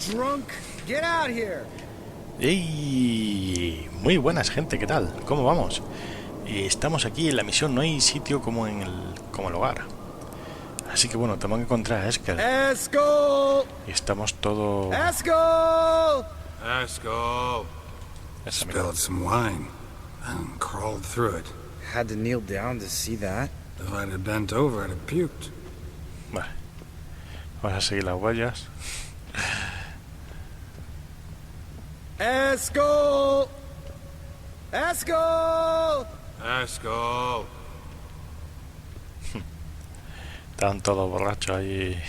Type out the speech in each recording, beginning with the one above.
drunk? Get out here. ¡Ey! Muy buenas, gente, ¿qué tal? ¿Cómo vamos? Estamos aquí en la misión No hay sitio como en el hogar. Así que bueno, tenemos que encontrar a Eskel. Eskel! Y estamos todo... Eskel! Eskel! Spilled some wine and crawled through it. Had to kneel down to see that. If I'd have bent over, I'd have puked. Vale. Vamos a seguir las huellas. Eskel! Eskel! Eskel! Estaban todos borrachos ahí.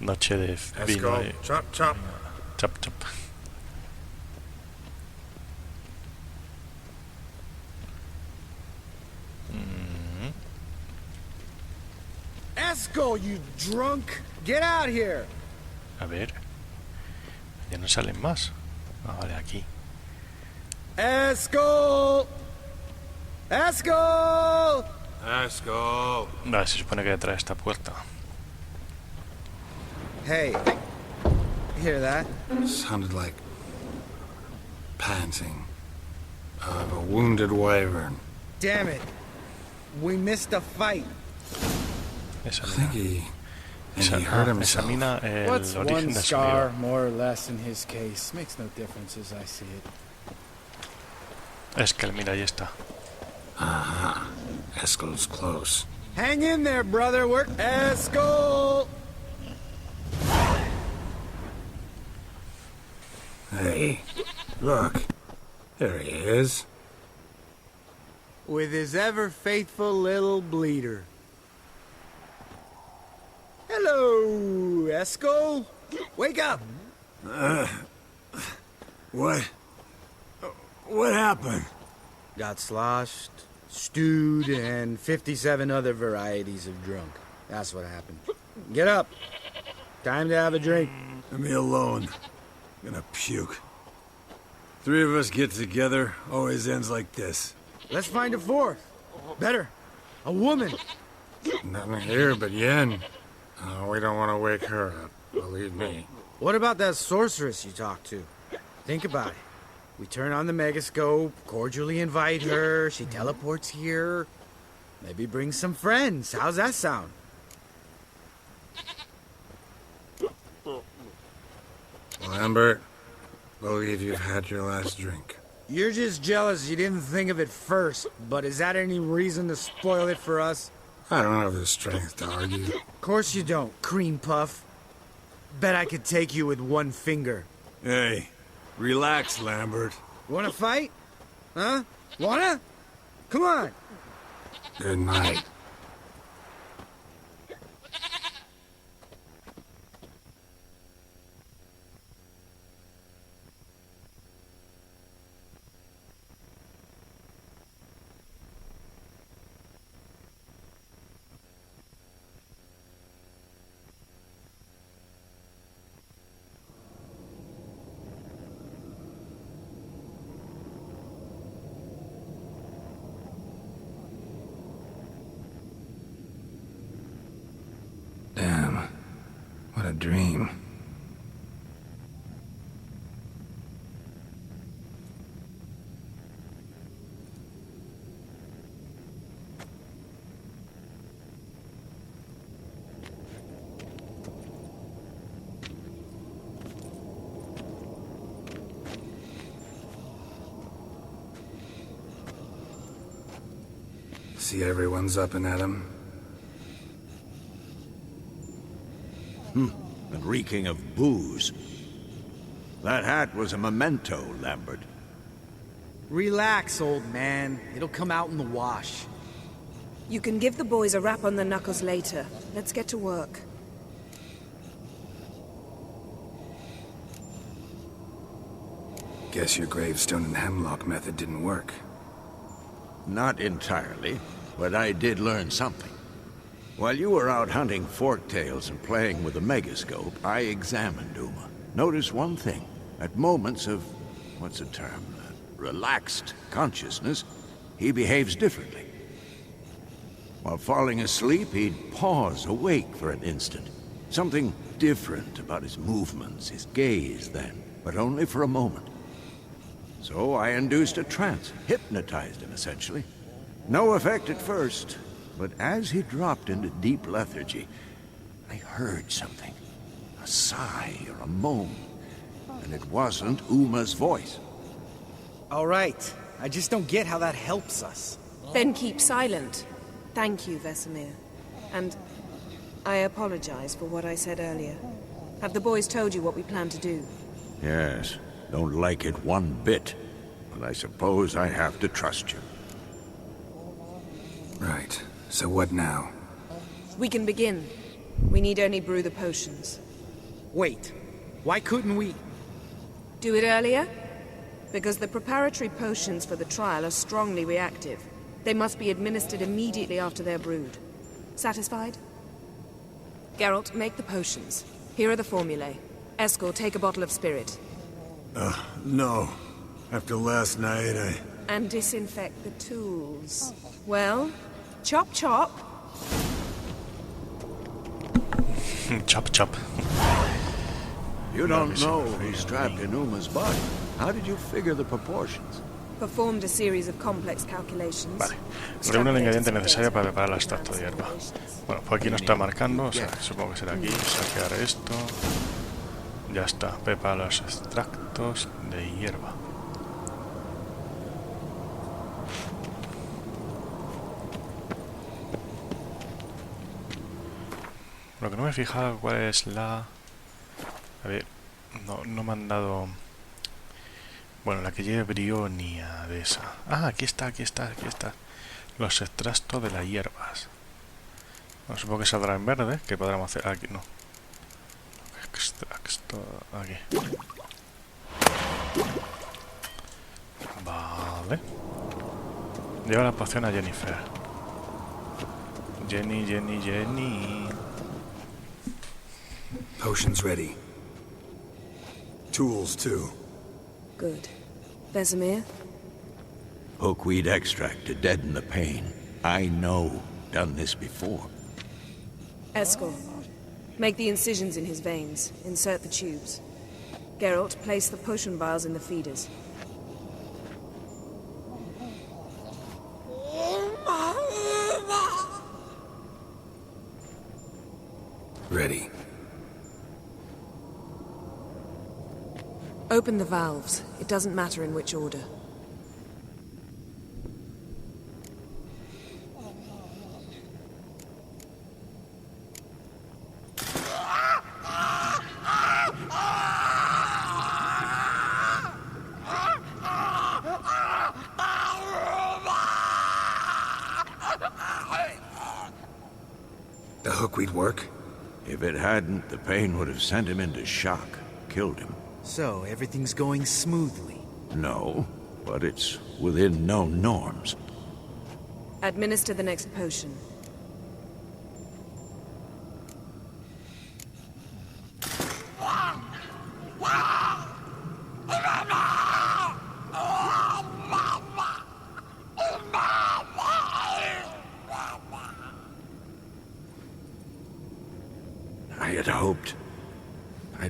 Noche de vino. Eskel, chop, chop. Chop, chop. Eskel, you drunk! Get out here! A ver. Ya no salen más. Ah, vale, aquí. Eskel! Eskel! Eskel! Vale, se supone que detrás de esta puerta. Hey, hear that? Sounded like panting of a wounded wyvern. Damn it. We missed a fight. I think he hurt Esa himself. mina, What's el origen one del scar, sonido. more or less, in his case? Makes no difference as I see it. Eskel, mira, ahí está. Aha. Eskel's close. Hang in there, brother. We're... Eskel! Hey, look. There he is. With his ever-faithful little bleeder. Hello, Eskel. Wake up. What? What happened? Got sloshed, stewed, and 57 other varieties of drunk. That's what happened. Get up. Time to have a drink. Leave me alone. I'm gonna puke. Three of us get together, always ends like this. Let's find a fourth. Better. A woman. Nothing here but Yen. We don't want to wake her up, believe me. What about that sorceress you talked to? Think about it. We turn on the megascope, cordially invite her, she teleports here. Maybe bring some friends. How's that sound? Lambert, believe you've had your last drink. You're just jealous you didn't think of it first, but is that any reason to spoil it for us? I don't have the strength to argue. Of course you don't, cream puff. Bet I could take you with one finger. Hey, relax, Lambert. Wanna fight? Huh? Wanna? Come on. Good night. Damn. What a dream. See everyone's up and at 'em. And reeking of booze. That hat was a memento, Lambert. Relax, old man. It'll come out in the wash. You can give the boys a rap on the knuckles later. Let's get to work. Guess your gravestone and hemlock method didn't work. Not entirely, but I did learn something. While you were out hunting forktails and playing with the megascope, I examined Uma. Notice one thing. At moments of, what's the term, relaxed consciousness, he behaves differently. While falling asleep, he'd pause awake for an instant. Something different about his movements, his gaze then, but only for a moment. So I induced a trance, hypnotized him essentially. No effect at first, but as he dropped into deep lethargy, I heard something. A sigh or a moan. And it wasn't Uma's voice. All right. I just don't get how that helps us. Then keep silent. Thank you, Vesemir. And I apologize for what I said earlier. Have the boys told you what we plan to do? Yes, don't like it one bit. But I suppose I have to trust you. Right. So what now? We can begin. We need only brew the potions. Wait. Why couldn't we... Do it earlier? Because the preparatory potions for the trial are strongly reactive. They must be administered immediately after they're brewed. Satisfied? Geralt, make the potions. Here are the formulae. Eskel, take a bottle of spirit. No. After last night, And disinfect the tools. Well, chop chop. Chop chop. You don't know who's strapped in Uma's body. How did you figure the proportions? Performed a series of complex calculations. Vale. Reúne el ingrediente necesario para preparar el extracto de hierba. Bueno, pues aquí no está marcando, o sea, supongo que será aquí. Saquear esto. Ya está. Prepara los extractos de hierba. Lo que no me he fijado cuál es la... A ver, no me han dado... Bueno, la que lleve brionia de esa. Ah, aquí está. Los extractos de las hierbas. Bueno, supongo que saldrá en verde, que podremos hacer... Aquí, no. Extracto... Aquí. Vale. Lleva la poción a Jennifer. Jenny. potion's ready. Tools, too. Good. Vesemir? Hookweed extract to deaden the pain. I know. Done this before. Eskel, make the incisions in his veins. Insert the tubes. Geralt, place the potion vials in the feeders. Ready. Open the valves. It doesn't matter in which order. The hookweed work? If it hadn't, the pain would have sent him into shock, killed him. So, everything's going smoothly. No, but it's within known norms. Administer the next potion.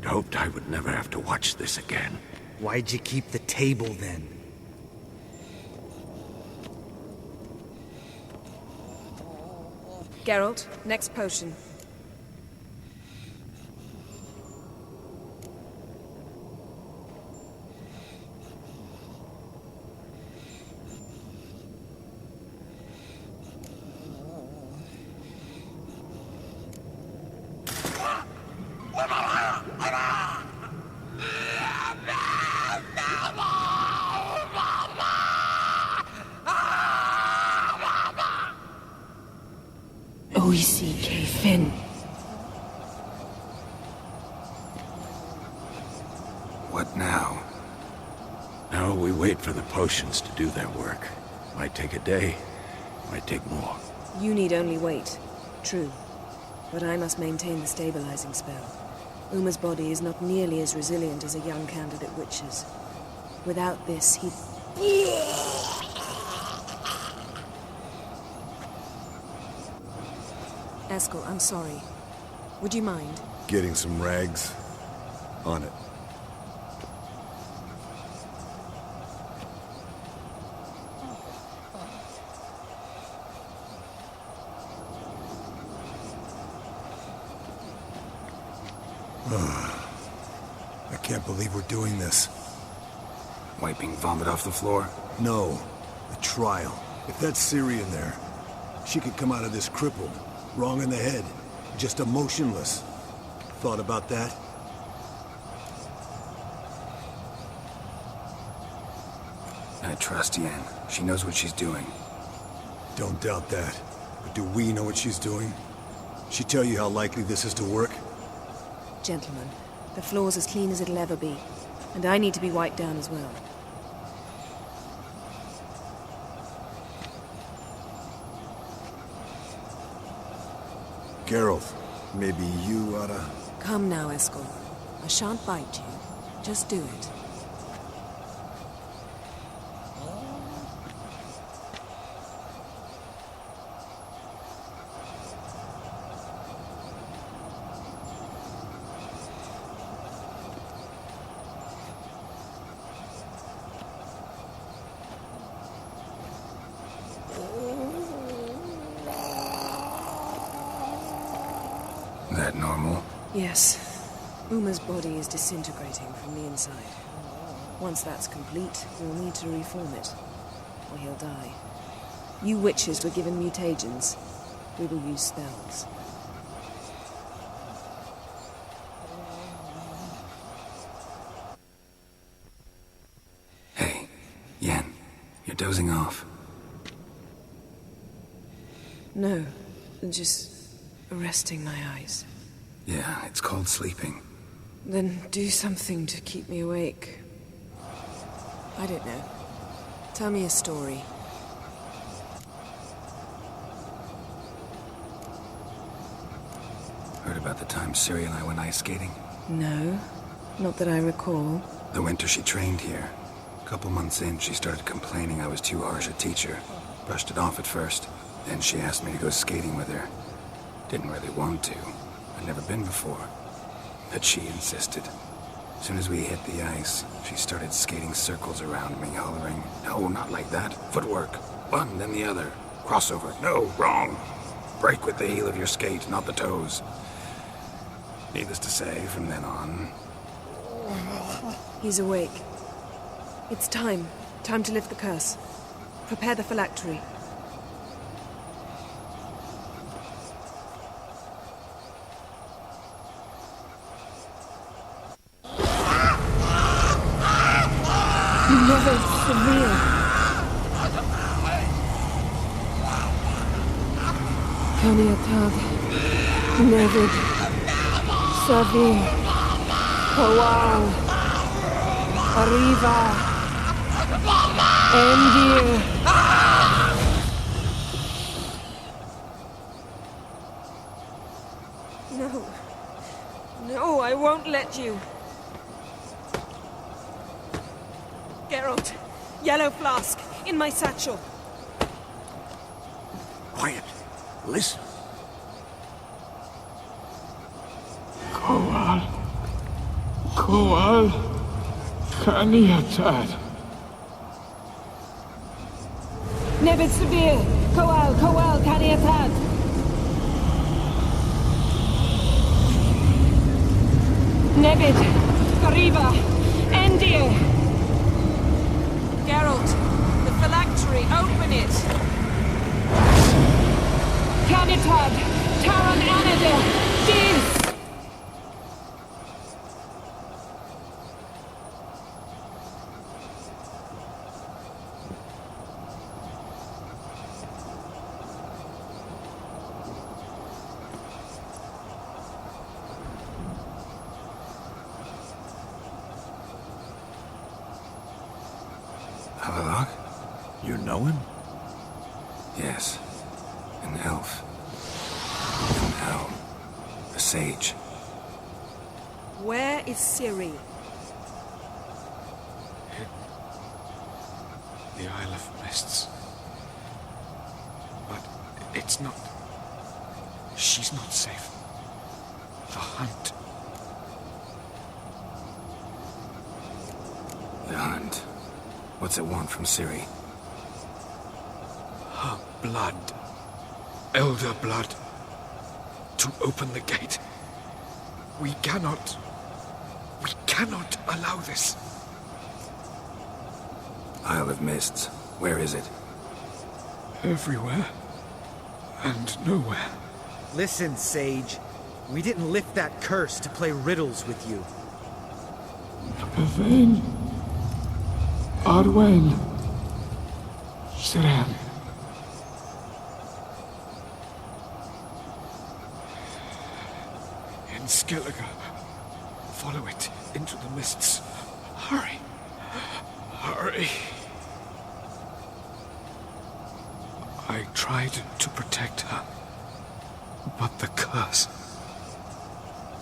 I'd hoped I would never have to watch this again. Why'd you keep the table then? Geralt, next potion. What now? Now we wait for the potions to do their work. Might take a day, might take more. You need only wait. True. But I must maintain the stabilizing spell. Uma's body is not nearly as resilient as a young candidate witch's. Without this, he... Eskel, I'm sorry. Would you mind? getting some rags. On it. I can't believe we're doing this. Wiping vomit off the floor? No, the trial. If that's Siri in there, she could come out of this crippled, wrong in the head, just emotionless. Thought about that? I trust Yen. She knows what she's doing. Don't doubt that. But do we know what she's doing? She tell you how likely this is to work? Gentlemen, the floor's as clean as it'll ever be. And I need to be wiped down as well. Geralt, maybe you oughta... Come now, Eskel. I shan't bite you. Just do it. That normal? Yes. Uma's body is disintegrating from the inside. Once that's complete, we'll need to reform it, or he'll die. You witches were given mutagens. We will use spells. Hey, Yen, you're dozing off. No, just resting my eyes. Yeah, it's called sleeping. Then do something to keep me awake. I don't know. Tell me a story. Heard about the time Ciri and I went ice skating? No, not that I recall. The winter she trained here. A couple months in, she started complaining I was too harsh a teacher. Brushed it off at first. Then she asked me to go skating with her. Didn't really want to. I'd never been before. But she insisted. As soon as we hit the ice, she started skating circles around me, hollering, "No, not like that. Footwork. One, then the other. Crossover. No, wrong. Break with the heel of your skate, not the toes." Needless to say, from then on... He's awake. It's time. Time to lift the curse. Prepare the phylactery. Never severe. Caniatad. Nevid. Savi. Kowal. Arriva. Endir. No. No, I won't let you. Geralt, yellow flask, in my satchel. Quiet. Listen. Kowal. Kaniatad. Nevid Severe. Kowal, Kaniatad. Nevid. Arriva. Endir. Geralt, the phylactery, open it! Canitad, Taran Anadil, Dis! Havelock? You know him? Yes. An elf. And now, a sage. Where is Ciri? The Isle of Mists. But it's not... She's not safe. The hunt. The hunt. What's it want from Ciri? Her blood. Elder blood. To open the gate. We cannot allow this. Isle of Mists. Where is it? Everywhere. And nowhere. Listen, Sage. We didn't lift that curse to play riddles with you. Yvain. Arwen. Siren. In Skellige. Follow it into the mists. Hurry. Hurry. I tried to protect her. But the curse...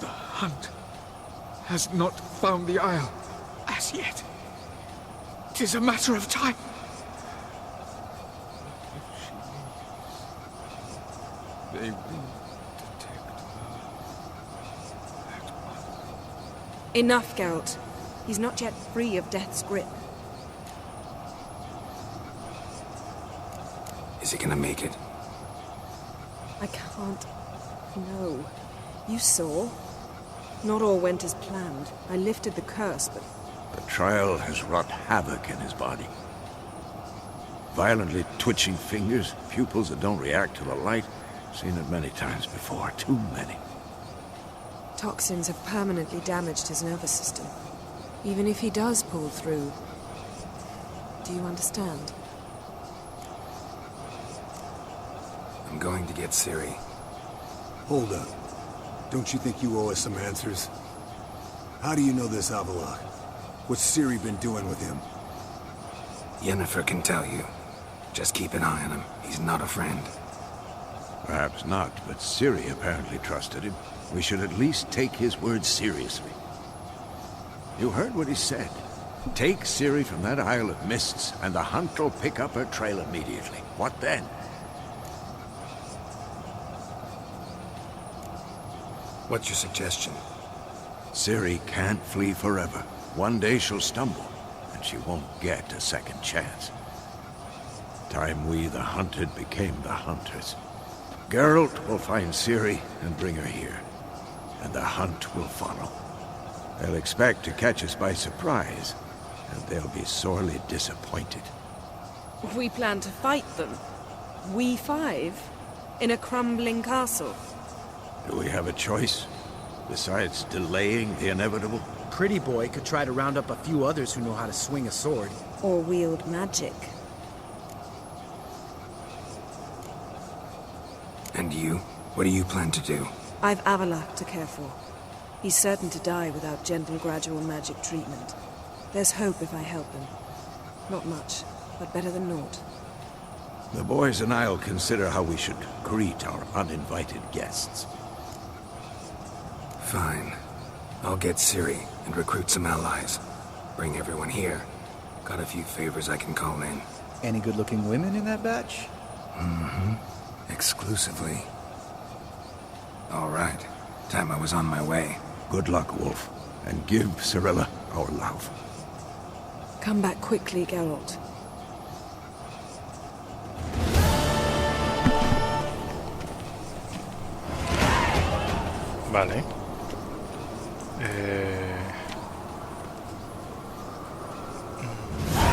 The hunt has not found the Isle as yet. It is a matter of time. If she leaves, they will detect her at once. Enough, Geralt. He's not yet free of death's grip. Is he gonna make it? I can't... No. You saw. Not all went as planned. I lifted the curse, but... The trial has wrought havoc in his body. Violently twitching fingers, pupils that don't react to the light. Seen it many times before, too many. Toxins have permanently damaged his nervous system. Even if he does pull through... Do you understand? I'm going to get Ciri. Hold up. Don't you think you owe us some answers? How do you know this Avalok? What's Ciri been doing with him? Yennefer can tell you. Just keep an eye on him. He's not a friend. Perhaps not, but Ciri apparently trusted him. We should at least take his words seriously. You heard what he said. Take Ciri from that Isle of Mists, and the hunt will pick up her trail immediately. What then? What's your suggestion? Ciri can't flee forever. One day she'll stumble, and she won't get a second chance. Time we, the hunted, became the hunters. Geralt will find Ciri and bring her here, and the hunt will follow. They'll expect to catch us by surprise, and they'll be sorely disappointed. We plan to fight them. We five? In a crumbling castle? Do we have a choice, besides delaying the inevitable? Pretty boy could try to round up a few others who know how to swing a sword. Or wield magic. And you? What do you plan to do? I've Avalok to care for. He's certain to die without gentle, gradual magic treatment. There's hope if I help him. Not much, but better than naught. The boys and I'll consider how we should greet our uninvited guests. Fine. I'll get Ciri and recruit some allies. Bring everyone here. Got a few favors I can call in. Any good-looking women in that batch? Mm-hmm. Exclusively. All right. Time I was on my way. Good luck, Wolf. And give Cirilla our love. Come back quickly, Geralt. Vale.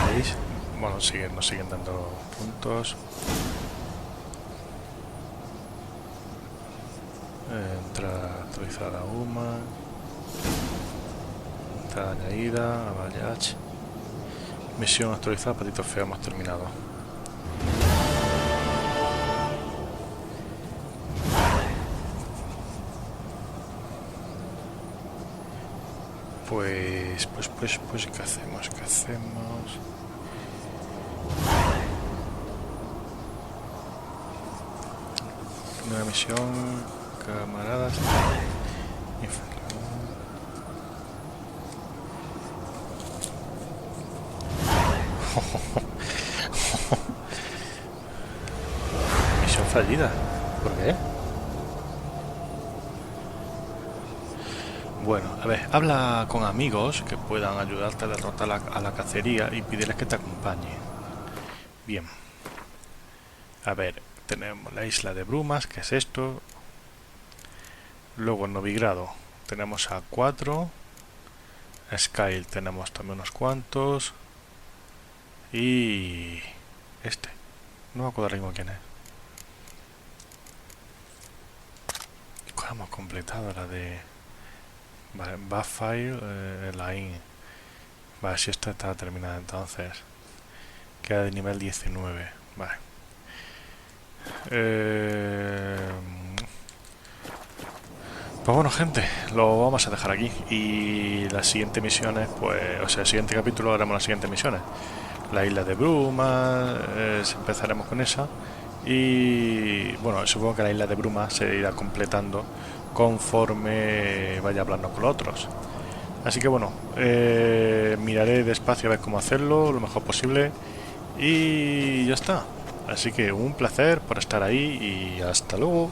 ¿Veis? Bueno, nos siguen dando puntos. Entrada actualizada Uma. Entrada añadida, Abayach. Misión actualizada, Patito Feo, hemos terminado. Pues, ¿qué hacemos? ¿Qué hacemos? Nueva misión, camaradas. Misión fallida. ¿Por qué? Bueno, a ver, habla con amigos que puedan ayudarte a derrotar a la cacería y pídeles que te acompañen. Bien. A ver, tenemos la isla de brumas, que es esto. Luego en Novigrado tenemos a 4. A Skyle tenemos también unos cuantos. Y... este. No me acuerdo ahora mismo quién es. ¿Cuál hemos completado? La de... Vale, Backfire, la IN. Vale, si esta está terminada entonces. Queda de nivel 19. Vale. Pues bueno, gente, lo vamos a dejar aquí. Y las siguientes misiones, pues... O sea, el siguiente capítulo haremos las siguientes misiones. La isla de Bruma, empezaremos con esa. Y bueno, supongo que la isla de Bruma se irá completando conforme vaya hablando con los otros. Así que bueno, miraré despacio a ver cómo hacerlo lo mejor posible. Y ya está. Así que un placer por estar ahí y hasta luego.